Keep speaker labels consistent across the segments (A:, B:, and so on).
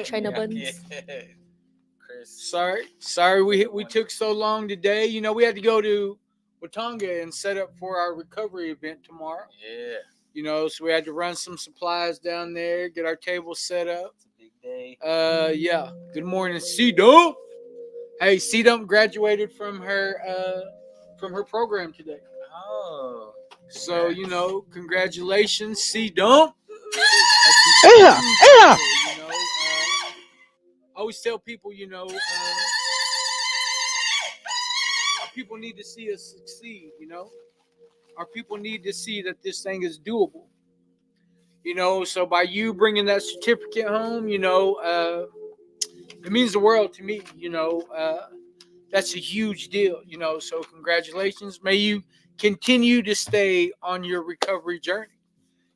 A: China buns.
B: Chris. Sorry we took so long today. You know, we had to go to Watanga and set up for our recovery event tomorrow.
C: Yeah.
B: You know, so we had to run some supplies down there, get our table set up.
C: It's a big day.
B: Yeah. Good morning, C-Dump. Hey, C-Dump graduated from her program today.
C: Oh.
B: So, you know, congratulations, C-Dump.
D: Yeah.
B: You know, I always tell people, you know, people need to see us succeed, you know. Our people need to see that this thing is doable. You know, so by you bringing that certificate home, you know, it means the world to me, you know. That's a huge deal, you know. So congratulations. May you continue to stay on your recovery journey.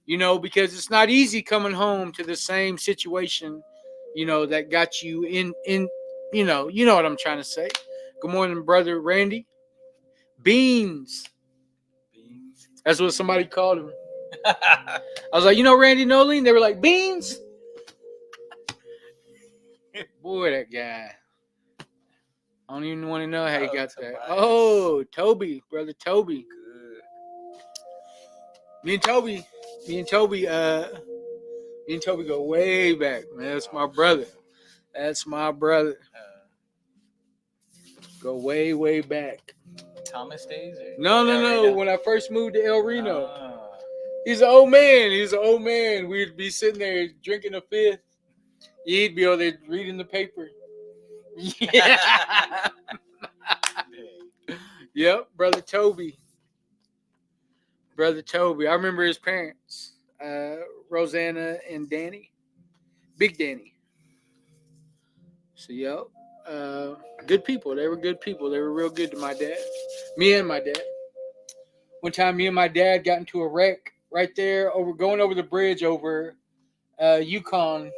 B: You know, because it's not easy coming home to the same situation, you know, that got you in you know what I'm trying to say. Good morning, brother Randy. Beans. That's what somebody called him. I was like, you know Randy Nolene? They were like, Beans? Boy, that guy. I don't even want to know how he got that. Oh, Toby, brother Toby.
C: Good.
B: Me and Toby go way back, man. That's my brother. Go way, way back.
C: Thomas days?
B: No. When I first moved to El Reno. He's an old man. We'd be sitting there drinking a fifth. He'd be over there reading the paper. Yeah. Yep, brother Toby. I remember his parents, Rosanna and Danny. Big Danny. So, yep. Good people. They were good people. They were real good to my dad. Me and my dad. One time, me and my dad got into a wreck right there, going over the bridge over Yukon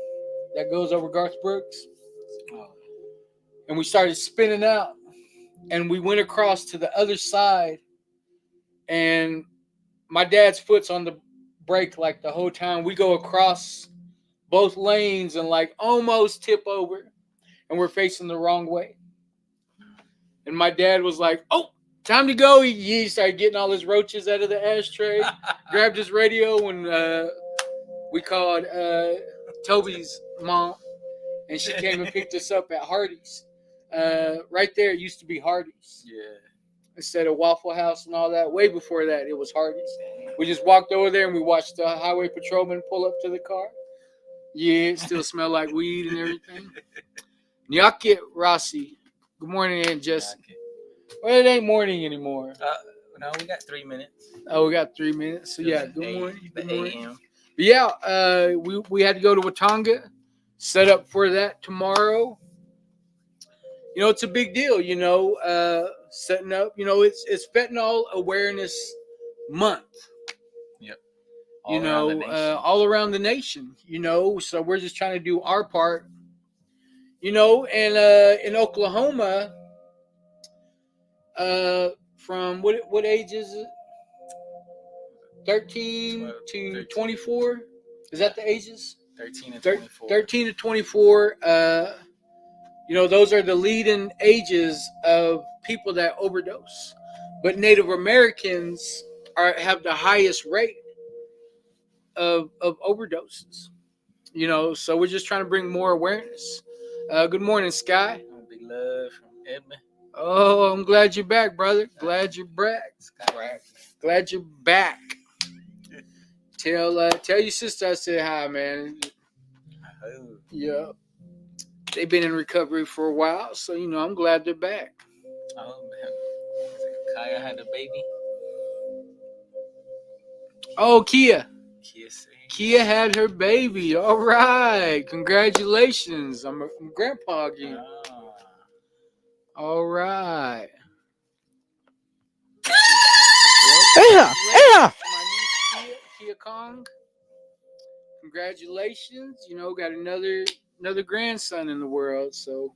B: that goes over Garth Brooks. And we started spinning out. And we went across to the other side. And my dad's foot's on the brake like the whole time. We go across both lanes and like almost tip over. And we're facing the wrong way. And my dad was like, oh, time to go. He started getting all his roaches out of the ashtray. Grabbed his radio and we called Toby's mom. And she came and picked us up at Hardee's. Right there, it used to be Hardee's.
C: Yeah.
B: Instead of Waffle House and all that. Way before that, it was Hardee's. We just walked over there and we watched the highway patrolman pull up to the car. Yeah, it still smelled like weed and everything. Nyakit Rossi. Good morning, Aunt Jess. Well, it ain't morning anymore.
C: No, we got 3 minutes.
B: Oh, we got 3 minutes. So, yeah, good morning.
C: Good morning.
B: But yeah, we had to go to Watanga, set up for that tomorrow. You know, it's a big deal, you know, setting up. You know, it's Fentanyl Awareness Month.
C: Yep.
B: All around the nation, you know. So we're just trying to do our part. You know, and in Oklahoma, from what age is it? 13 to 24? Is that the ages?
C: 13 to 24.
B: 13 to 24. You know, those are the leading ages of people that overdose. But Native Americans have the highest rate of overdoses. You know, so we're just trying to bring more awareness. Good morning, Sky.
C: Big love from Edmund.
B: Oh, I'm glad you're back, brother. Glad you're back. Glad you're back. Tell your sister I said hi, man.
C: Oh,
B: Yeah. They've been in recovery for a while, so I'm glad they're back.
C: man. Kaya had a baby.
B: Oh, Kia.
C: Kia
B: Kia had her baby. All right. Congratulations. I'm grandpa again. All right.
D: Yeah.
B: My niece Kia Kong. Congratulations. Got another grandson in the world. So,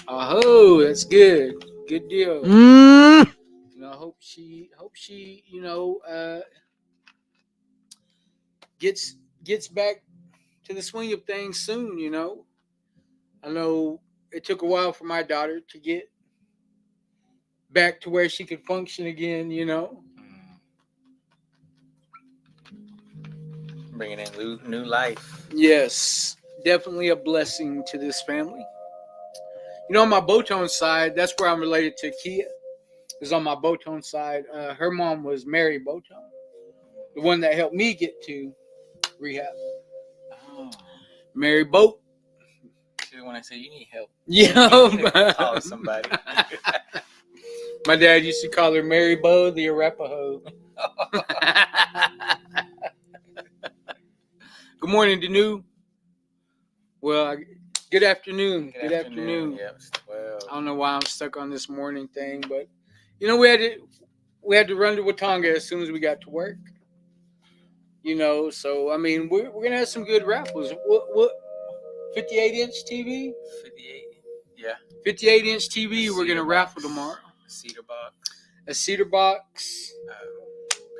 B: that's good. Good deal. I hope she gets back to the swing of things soon. I know it took a while for my daughter to get back to where she could function again.
C: Bringing in new life.
B: Yes, definitely a blessing to this family. On my Botone side, that's where I'm related to Kia. Is on my Botone side. Her mom was Mary Botone, the one that helped me get to rehab.
C: Oh.
B: Mary Boat.
C: When I say you need help,
B: Yeah.
C: you need to call somebody.
B: My dad used to call her Mary Bo the Arapaho. Good morning, Danu. Well, good afternoon. Good afternoon.
C: Yep, it's 12.
B: I don't know why I'm stuck on this morning thing, but we had to run to Watanga as soon as we got to work. So I mean we're gonna have some good raffles. What 58-inch TV?
C: 58. Yeah.
B: 58-inch TV. We're gonna raffle tomorrow. A cedar box.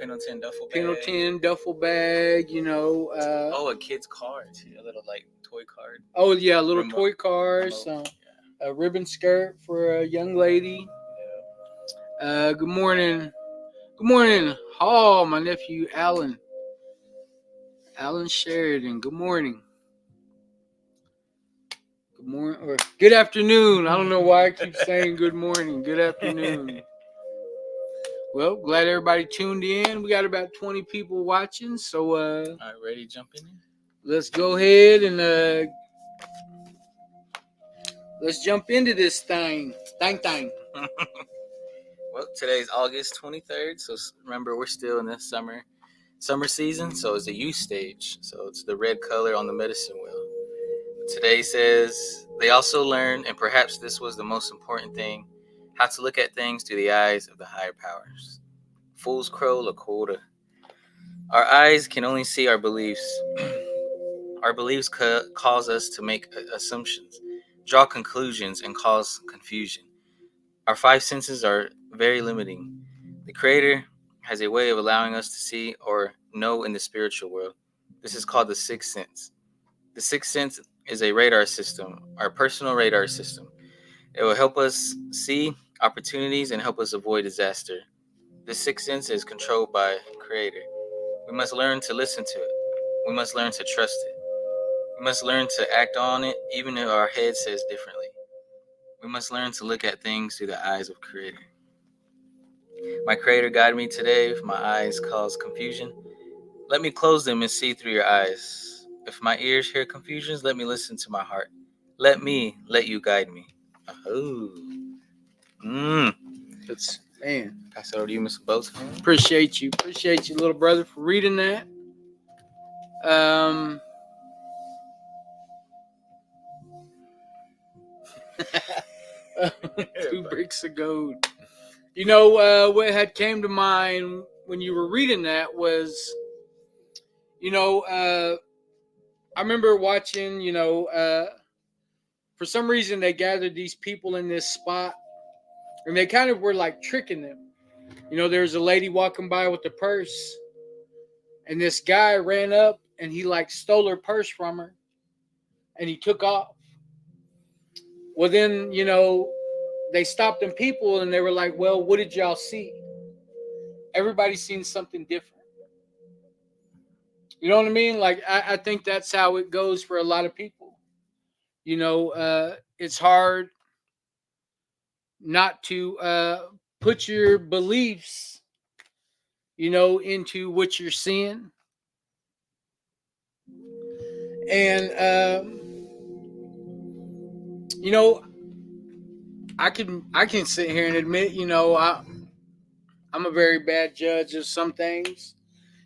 C: Pendleton duffel bag.
B: Pendleton duffel bag.
C: A kid's card too. A little toy card.
B: Oh yeah, a little
C: Remote.
B: toy car. A ribbon skirt for a young lady. Yeah. Good morning. Good morning, Hall. My nephew Alan. Alan Sheridan. Good morning. Good morning or good afternoon. I don't know why I keep saying good morning. Good afternoon. Well, glad everybody tuned in. We got about 20 people watching, so
C: all right, ready to jump in?
B: Let's go ahead and let's jump into this thing. Thing.
C: Well, today's August 23rd, so remember we're still in the summer season, so it's a youth stage. So it's the red color on the medicine wheel. Today says they also learned, and perhaps this was the most important thing, how to look at things through the eyes of the higher powers. Fool's Crow Lakota. Our eyes can only see our beliefs. Our beliefs cause us to make assumptions, draw conclusions, and cause confusion. Our five senses are very limiting. The Creator has a way of allowing us to see or know in the spiritual world. This is called the sixth sense. The sixth sense is a radar system, our personal radar system. It will help us see opportunities and help us avoid disaster. The sixth sense is controlled by Creator. We must learn to listen to it. We must learn to trust it. We must learn to act on it even if our head says differently. We must learn to look at things through the eyes of Creator. My Creator guided me today. If my eyes cause confusion, let me close them and see through your eyes. If my ears hear confusions, let me listen to my heart. Let you guide me. Oh.
B: That's man.
C: Pass it over to you, Mr. Boats.
B: Appreciate you, little brother, for reading that. 2 bricks of gold. What had came to mind when you were reading that was, I remember watching, for some reason they gathered these people in this spot and they kind of were like tricking them. There's a lady walking by with a purse and this guy ran up and he stole her purse from her and he took off. Well, then, they stopped them people and they were like, well, what did y'all see? Everybody's seen something different. You know what I mean? I think that's how it goes for a lot of people. It's hard not to put your beliefs, into what you're seeing. And, you know, I can sit here and admit, I'm a very bad judge of some things,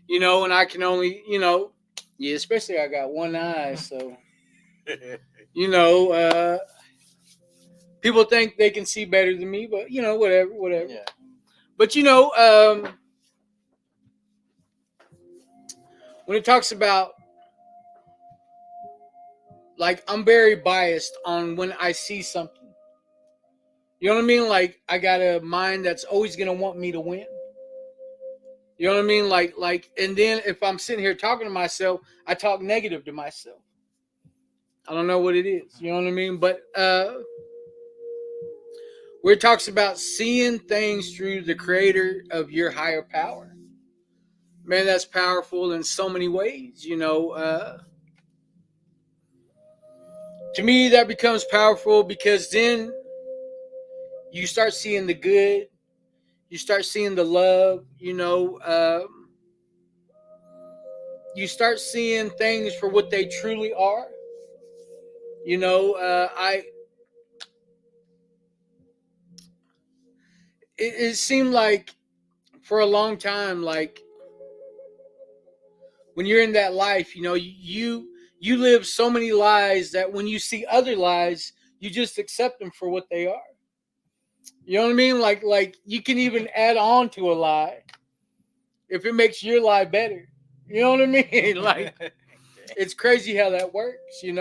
B: and I can only, yeah, especially I got one eye, so, you know, uh, people think they can see better than me, but, whatever.
C: Yeah.
B: But, when it talks about, like, I'm very biased on when I see something. You know what I mean? Like, I got a mind that's always going to want me to win. You know what I mean? And then if I'm sitting here talking to myself, I talk negative to myself. I don't know what it is. You know what I mean? But where it talks about seeing things through the creator of your higher power. Man, that's powerful in so many ways. To me, that becomes powerful because then you start seeing the good. You start seeing the love. You start seeing things for what they truly are. It seemed like for a long time, like when you're in that life, you live so many lies that when you see other lies, you just accept them for what they are. You know what I mean? Like you can even add on to a lie if it makes your lie better. You know what I mean? Like it's crazy how that works, and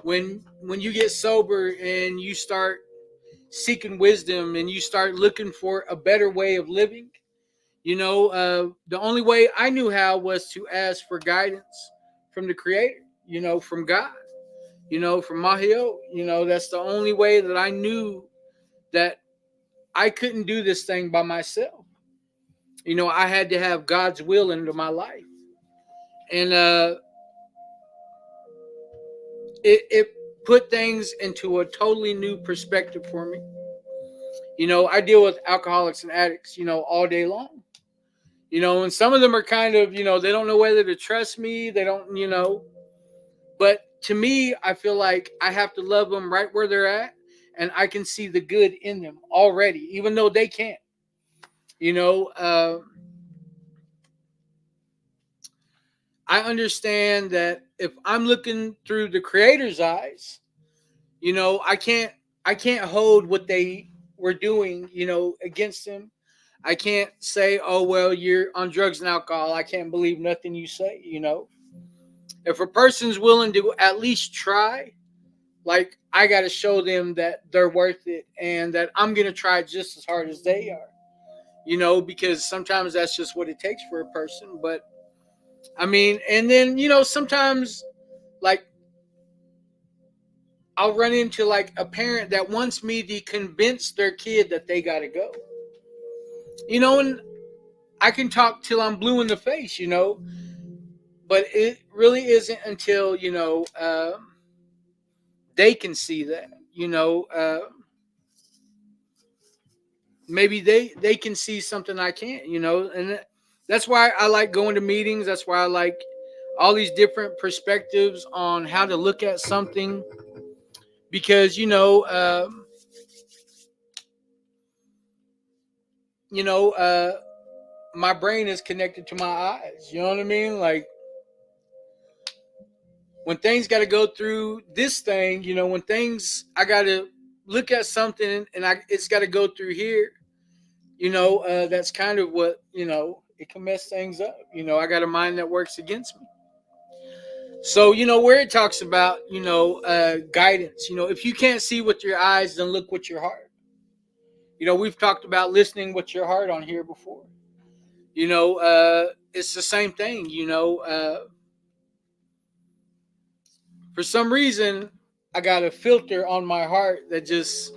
B: when you get sober and you start seeking wisdom and you start looking for a better way of living, the only way I knew how was to ask for guidance from the creator, from God, from Mahio. That's the only way that I knew that I couldn't do this thing by myself. I had to have God's will into my life. And it put things into a totally new perspective for me. I deal with alcoholics and addicts, all day long. And some of them are kind of, they don't know whether to trust me. They don't, but to me, I feel like I have to love them right where they're at. And I can see the good in them already, even though they can't, I understand that if I'm looking through the creator's eyes, I can't hold what they were doing, against them. I can't say, oh, well, you're on drugs and alcohol. I can't believe nothing you say, If a person's willing to at least try, like, I got to show them that they're worth it and that I'm going to try just as hard as they are, because sometimes that's just what it takes for a person. But, I mean, and then, sometimes, like, I'll run into, like, a parent that wants me to convince their kid that they got to go. And I can talk till I'm blue in the face, but it really isn't until, they can see that, maybe they can see something I can't, and that's why I like going to meetings. That's why I like all these different perspectives on how to look at something, because, my brain is connected to my eyes. You know what I mean? Like, when things got to go through this thing, when things, I got to look at something and it's got to go through here, that's kind of what, it can mess things up. I got a mind that works against me. So, where it talks about, guidance, if you can't see with your eyes, then look with your heart. We've talked about listening with your heart on here before. It's the same thing, for some reason, I got a filter on my heart that just,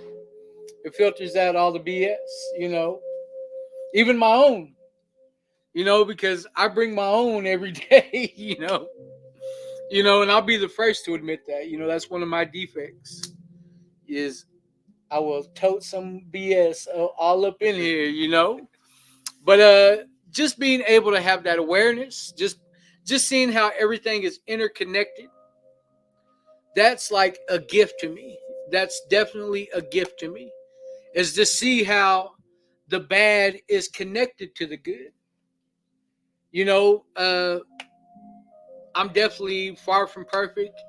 B: it filters out all the BS, even my own, because I bring my own every day, You know, and I'll be the first to admit that. You know, that's one of my defects is I will tote some BS all up in here, you know. But just being able to have that awareness, just seeing how everything is interconnected, that's like a gift to me. That's definitely a gift to me. Is to see how the bad is connected to the good. You know, I'm definitely far from perfect.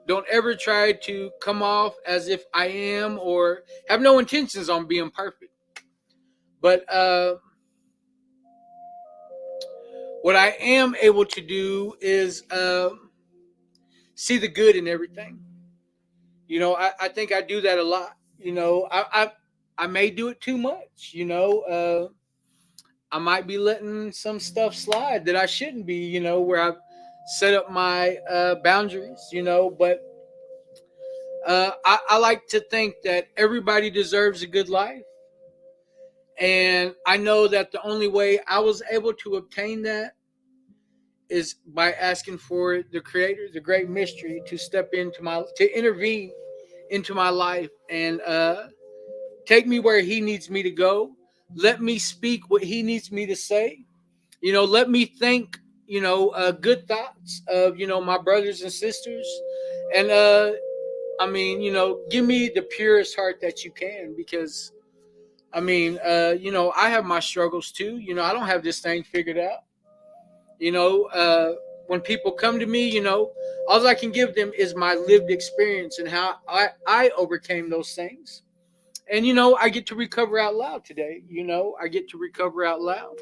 B: Don't ever try to come off as if I am or have no intentions on being perfect. But what I am able to do is see the good in everything. You know, I think I do that a lot. You know, I may do it too much. You know, I might be letting some stuff slide that I shouldn't be. You know, where I've set up my boundaries. You know, but I like to think that everybody deserves a good life. And I know that the only way I was able to obtain that is by asking for the creator, the great mystery, to intervene into my life and take me where he needs me to go. Let me speak what he needs me to say. You know, let me think, good thoughts of, my brothers and sisters. And I mean, give me the purest heart that you can, because I mean, I have my struggles too. You know, I don't have this thing figured out. You know, when people come to me, all I can give them is my lived experience and how I overcame those things. And, I get to recover out loud today. I get to recover out loud.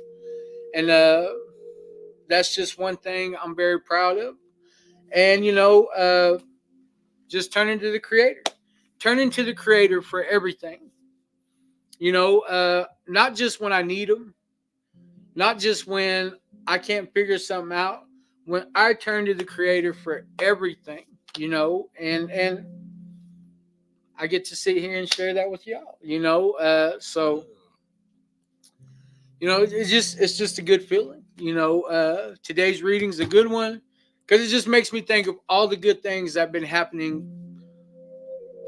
B: And that's just one thing I'm very proud of. And, just turning to the creator. Turning to the creator for everything. Not just when I need them, not just when I can't figure something out. When I turn to the creator for everything, and I get to sit here and share that with y'all, so it's just a good feeling. Today's reading's a good one because it just makes me think of all the good things that have been happening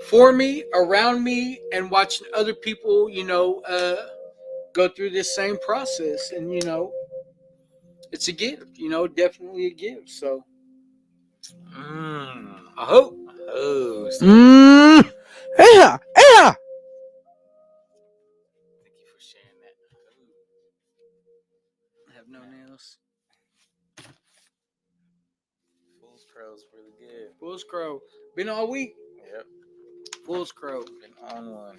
B: for me, around me, and watching other people, go through this same process. And, it's a gift, definitely a gift. So I hope.
C: Oh,
D: Yeah. Yeah.
C: thank you for sharing that.
B: I have no nails.
C: Fool's Crow's really good.
B: Fool's Crow. Been all week.
C: Yep,
B: Fool's Crow.
C: been on one.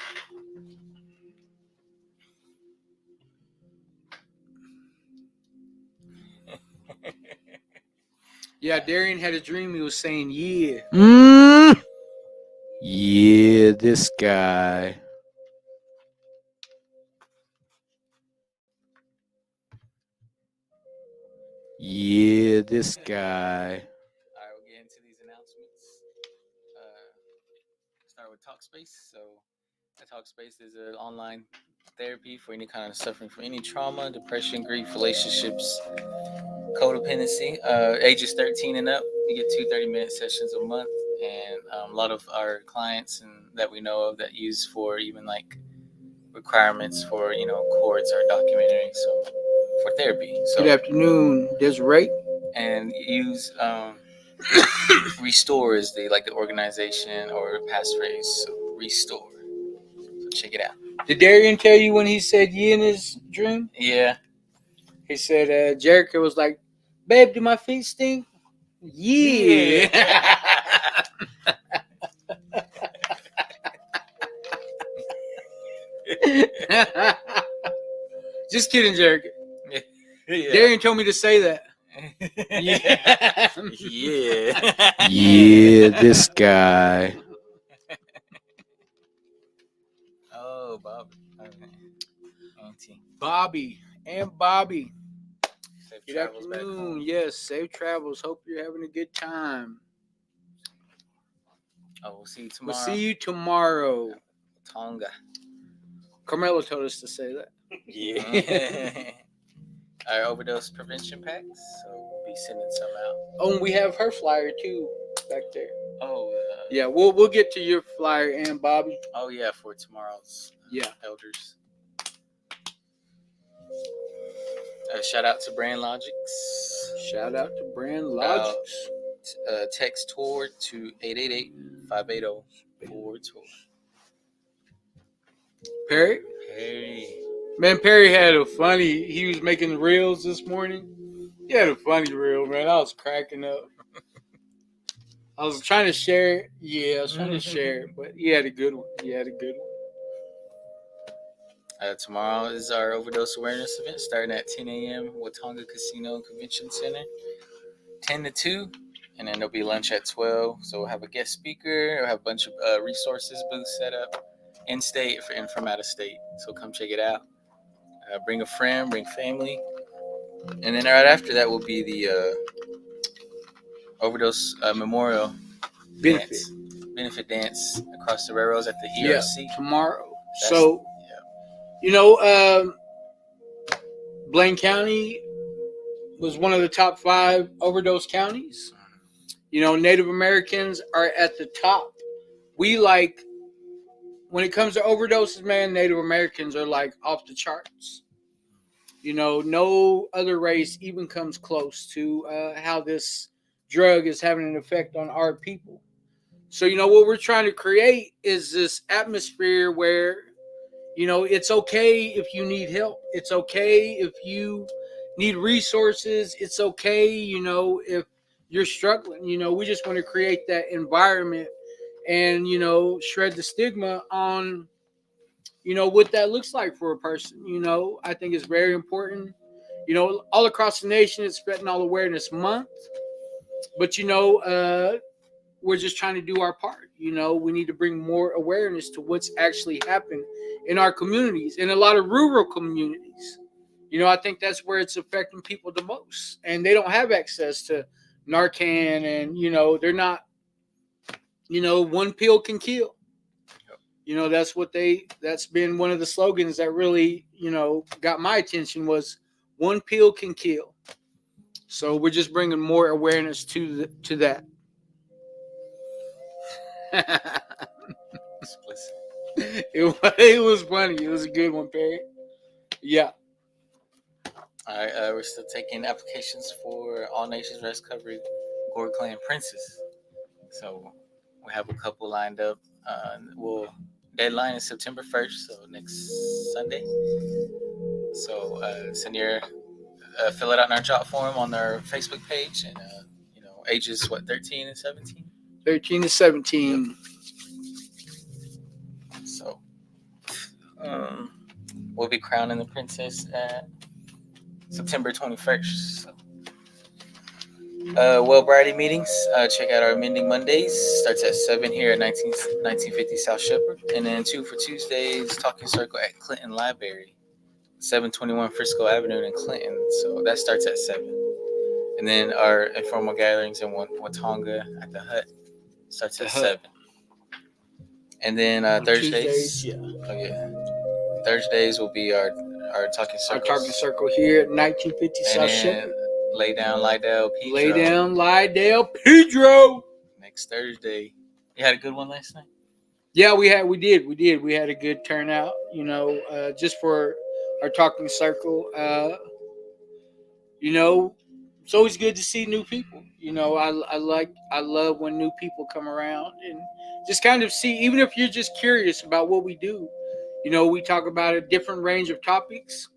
B: Yeah, Darian had a dream. He was saying, yeah.
D: Yeah, this guy. Yeah, this guy.
C: All right, we'll get into these announcements. Start with Talkspace. So, Talkspace is an online therapy for any kind of suffering from any trauma, depression, grief, relationships, codependency. Ages 13 and up. You get 2 30-minute sessions a month, and a lot of our clients and that we know of that use for even like requirements for courts or documentaries, so for therapy. So
B: Good afternoon, Desiree.
C: and use Restore is the organization or passphrase. So Restore. So check it out.
B: Did Darian tell you when he said yeah in his dream?
C: Yeah.
B: He said, Jericho was like, babe, do my feet stink? Yeah. Just kidding, Jericho.
C: Yeah.
B: Darian told me to say that.
C: Yeah. Yeah.
D: Yeah, this guy.
C: Oh, Bob. Auntie.
B: Bobby and Bobby.
C: Safe
B: Good
C: travels back
B: afternoon.
C: home.
B: Yes, safe travels. Hope you're having a good time.
C: Oh, we'll see you
B: We'll
C: tomorrow.
B: see you tomorrow.
C: Tonga.
B: Carmelo told us to say that.
C: Yeah. our overdose prevention packs. So we'll be sending some out.
B: Oh, and we have her flyer too back there.
C: Oh,
B: Yeah, we'll get to your flyer and Bobby.
C: Oh yeah, for tomorrow's elders. Shout out to Brand Logics.
B: Shout out to Brand Logics.
C: Text TOUR to 888-580-4TOUR.
B: Perry? Man, Perry had a funny, he was making reels this morning. He had a funny reel, man. I was cracking up. I was trying to share it. Yeah, I was trying to share it, but he had a good one.
C: Tomorrow is our overdose awareness event starting at 10 a.m. Watauga Casino and Convention Center, 10 to 2, and then there'll be lunch at 12. So we'll have a guest speaker. We'll have a bunch of resources booths set up in-state and from out of state. So come check it out. Bring a friend, bring family. And then right after that will be the overdose memorial benefit dance across the railroads at the ERC.
B: Yeah, tomorrow. Blaine County was one of the top 5 overdose counties. Native Americans are at the top. When it comes to overdoses, man, Native Americans are like off the charts. No other race even comes close to how this drug is having an effect on our people. So, what we're trying to create is this atmosphere where, it's okay if you need help. It's okay if you need resources. It's okay, if you're struggling. We just want to create that environment and, shred the stigma on, what that looks like for a person. I think it's very important. All across the nation, it's Fentanyl Awareness Month. But, we're just trying to do our part. We need to bring more awareness to what's actually happened in our communities, in a lot of rural communities. I think that's where it's affecting people the most. And they don't have access to Narcan, and, they're not, one pill can kill. That's been one of the slogans that really, got my attention was one pill can kill. So we're just bringing more awareness to that. It was funny. It was a good one, Perry. Yeah.
C: All right. We're still taking applications for All Nations Rest Recovery Gore Clan Princess. So we have a couple lined up. Deadline is September 1st, so next Sunday. So fill it out in our job form on our Facebook page, and ages 13 and 17.
B: 13 to 17.
C: Yep. So we'll be crowning the princess at September 21st. So. Variety meetings. Check out our Mending Mondays. Starts at 7 here at 1950 South Shepherd. And then 2 for Tuesdays, Talking Circle at Clinton Library, 721 Frisco Avenue in Clinton. So that starts at 7. And then our informal gatherings in Watauga at the Hut starts at 7. And then Thursdays.
B: Tuesdays,
C: Thursdays will be our Talking Circle.
B: Our Talking Circle here at 1950 South Shepherd.
C: Lay Down, Lydell, Pedro.
B: Lay Down, Lydell, Pedro.
C: Next Thursday. You had a good one last night?
B: Yeah, we did. We had a good turnout, just for our Talking Circle. It's always good to see new people. I love when new people come around and just kind of see, even if you're just curious about what we do. We talk about a different range of topics.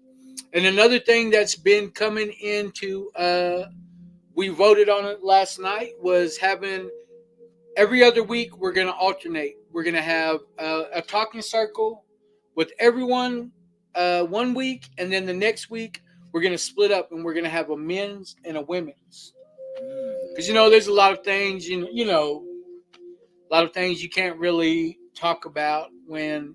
B: And another thing that's been coming into, we voted on it last night, was having every other week we're going to alternate. We're going to have a Talking Circle with everyone 1 week, and then the next week we're going to split up and we're going to have a men's and a women's. Because, there's a lot of things, a lot of things you can't really talk about when,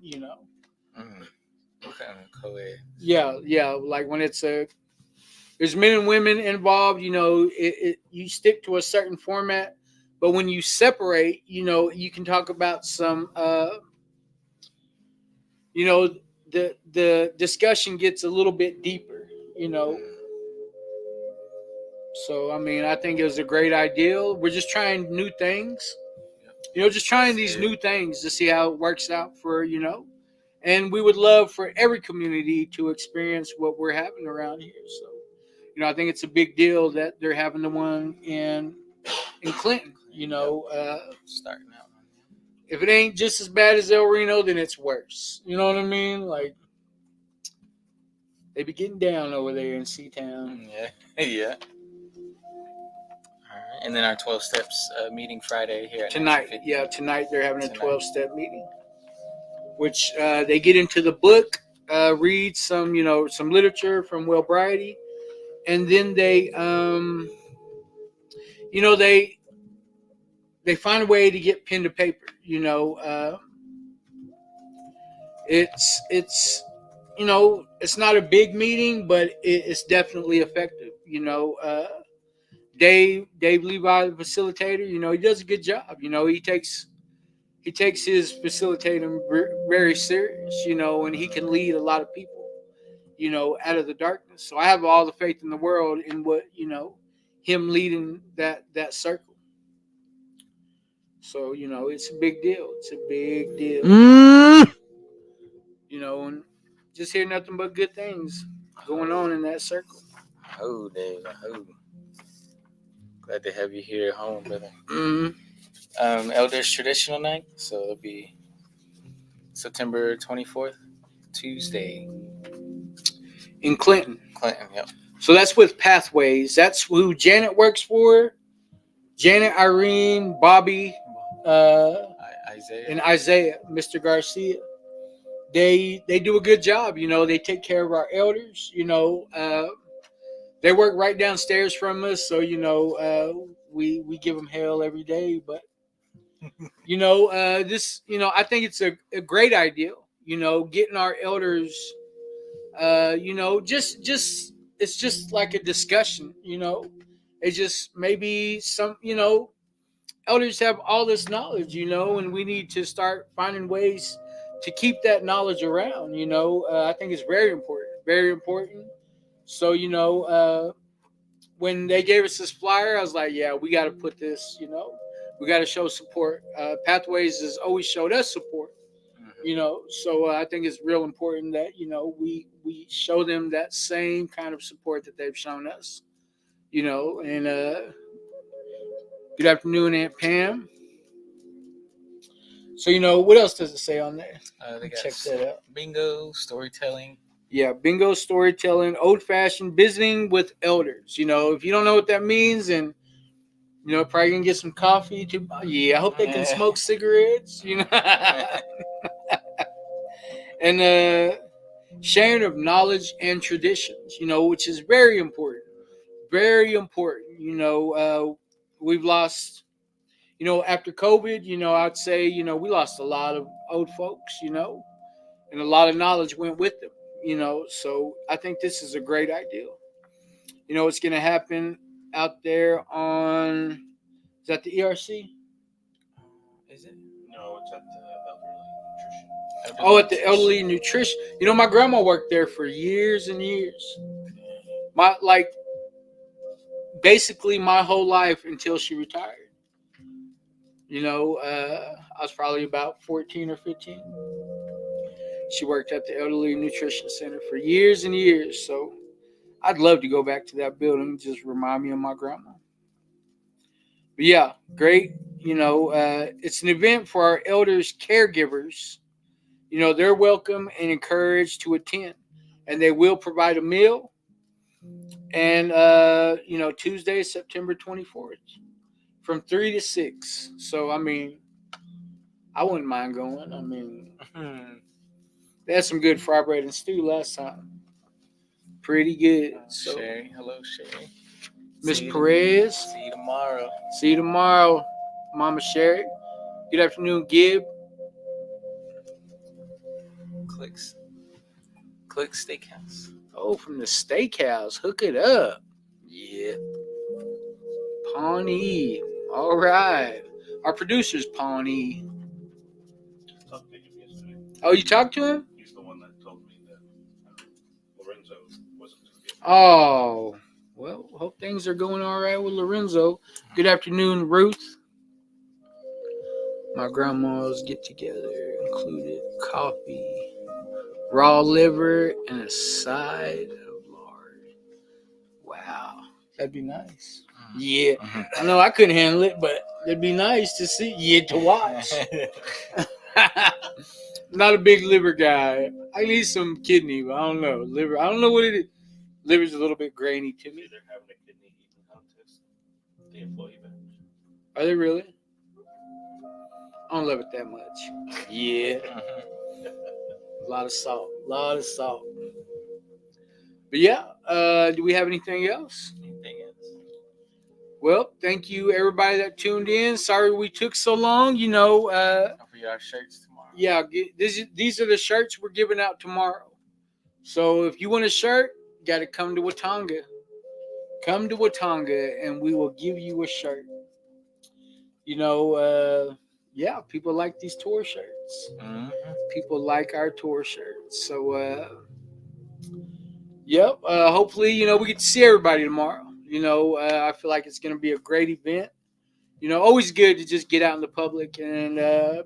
C: Kind of co-ed.
B: Yeah. Like when there's men and women involved, you stick to a certain format, but when you separate, you can talk about some, the discussion gets a little bit deeper, So, I mean, I think it was a great idea. We're just trying new things. Just trying these new things to see how it works out for, and we would love for every community to experience what we're having around here. So, I think it's a big deal that they're having the one in Clinton.
C: Starting out.
B: If it ain't just as bad as El Reno, then it's worse. You know what I mean? Like, they be getting down over there in Seatown.
C: Yeah. Yeah. All right. And then our 12 steps meeting Friday here at
B: Tonight.
C: 1950.
B: Yeah, tonight they're having a
C: Tonight.
B: 12-step meeting, which they get into the book, read some, some literature from Will Bridey, and then they they find a way to get pen to paper. It's it's not a big meeting, but it's definitely effective. Dave Levi, the facilitator, he does a good job. He takes his facilitating very serious. And he can lead a lot of people, out of the darkness. So I have all the faith in the world in what him leading that circle. So it's a big deal. It's a big deal. And just hear nothing but good things going on in that circle.
C: Oh, Dave. Oh. Glad to have you here at home, brother.
B: Mm-hmm.
C: Elders Traditional Night. So it'll be September 24th, Tuesday.
B: In Clinton.
C: Clinton, yep.
B: So that's with Pathways. That's who Janet works for. Janet, Irene, Bobby,
C: Isaiah.
B: and Isaiah, Mr. Garcia. They do a good job. They take care of our elders. They work right downstairs from us, so we give them hell every day. But this I think it's a great idea. Getting our elders. Just it's just like a discussion. It's just maybe some elders have all this knowledge, and we need to start finding ways to keep that knowledge around. I think it's very important, very important. So, when they gave us this flyer, I was like, yeah, we got to put this, we got to show support. Pathways has always showed us support, so I think it's real important that, we show them that same kind of support that they've shown us, and good afternoon, Aunt Pam. So, what else does it say on there?
C: They got
B: Check that out.
C: bingo, storytelling.
B: Yeah, bingo, storytelling, old-fashioned visiting with elders. If you don't know what that means, and probably gonna get some coffee too. Yeah, I hope they can smoke cigarettes. And sharing of knowledge and traditions. Which is very important. Very important. We've lost. After COVID, I'd say we lost a lot of old folks. And a lot of knowledge went with them. So I think this is a great idea. It's going to happen out there is that the ERC?
C: Is it?
A: No, it's at the Elderly Nutrition.
B: Oh, at the Elderly Nutrition. My grandma worked there for years and years. Basically my whole life until she retired. I was probably about 14 or 15. She worked at the Elderly Nutrition Center for years and years. So I'd love to go back to that building. Just remind me of my grandma. But yeah, great. It's an event for our elders, caregivers. They're welcome and encouraged to attend. And they will provide a meal. And, Tuesday, September 24th from 3 to 6. So, I mean, I wouldn't mind going. I mean, they had some good fried bread and stew last time. Pretty good. So,
C: Sherry. Hello, Sherry.
B: Miss
C: See you-
B: Perez.
C: See you tomorrow.
B: See you tomorrow, Mama Sherry. Good afternoon, Gib.
C: Clicks Steakhouse.
B: Oh, from the steakhouse. Hook it up. Yeah. Pawnee. All right. Our producer's Pawnee.
A: Talked to him yesterday.
B: Oh, you talked to him?
A: He's the one that told me that Lorenzo wasn't going to be.
B: Oh, Well, hope things are going all right with Lorenzo. Good afternoon, Ruth. My grandma's get together included coffee, raw liver, and a side of lard. Wow, that'd be nice. Yeah, I know I couldn't handle it, but it'd be nice to see. Yeah, to watch. Not a big liver guy. I need some kidney, but I don't know. Liver, I don't know what it is. Liver's a little bit grainy to me.
A: They're having a kidney eating contest. The employee bench.
B: Are they really? I don't love it that much. Yeah. A lot of salt. But yeah, do we have anything else?
C: Anything else?
B: Well, thank you everybody that tuned in. Sorry we took so long.
C: Don't forget our shirts tomorrow.
B: Yeah, these are the shirts we're giving out tomorrow. So if you want a shirt, you got to come to Watanga. Come to Watanga and we will give you a shirt. Yeah, people like these tour shirts.
C: Mm-hmm.
B: People like our tour shirts. So, yep. Hopefully, we get to see everybody tomorrow. I feel like it's going to be a great event. Always good to just get out in the public and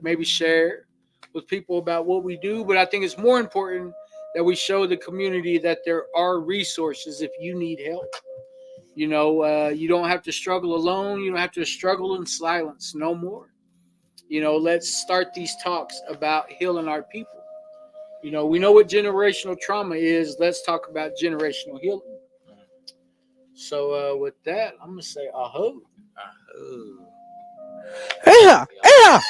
B: maybe share with people about what we do. But I think it's more important that we show the community that there are resources if you need help. You don't have to struggle alone. You don't have to struggle in silence no more. Let's start these talks about healing our people. We know what generational trauma is. Let's talk about generational healing. So with that, I'm going to say aho.
C: Oh.
D: Yeah, yeah.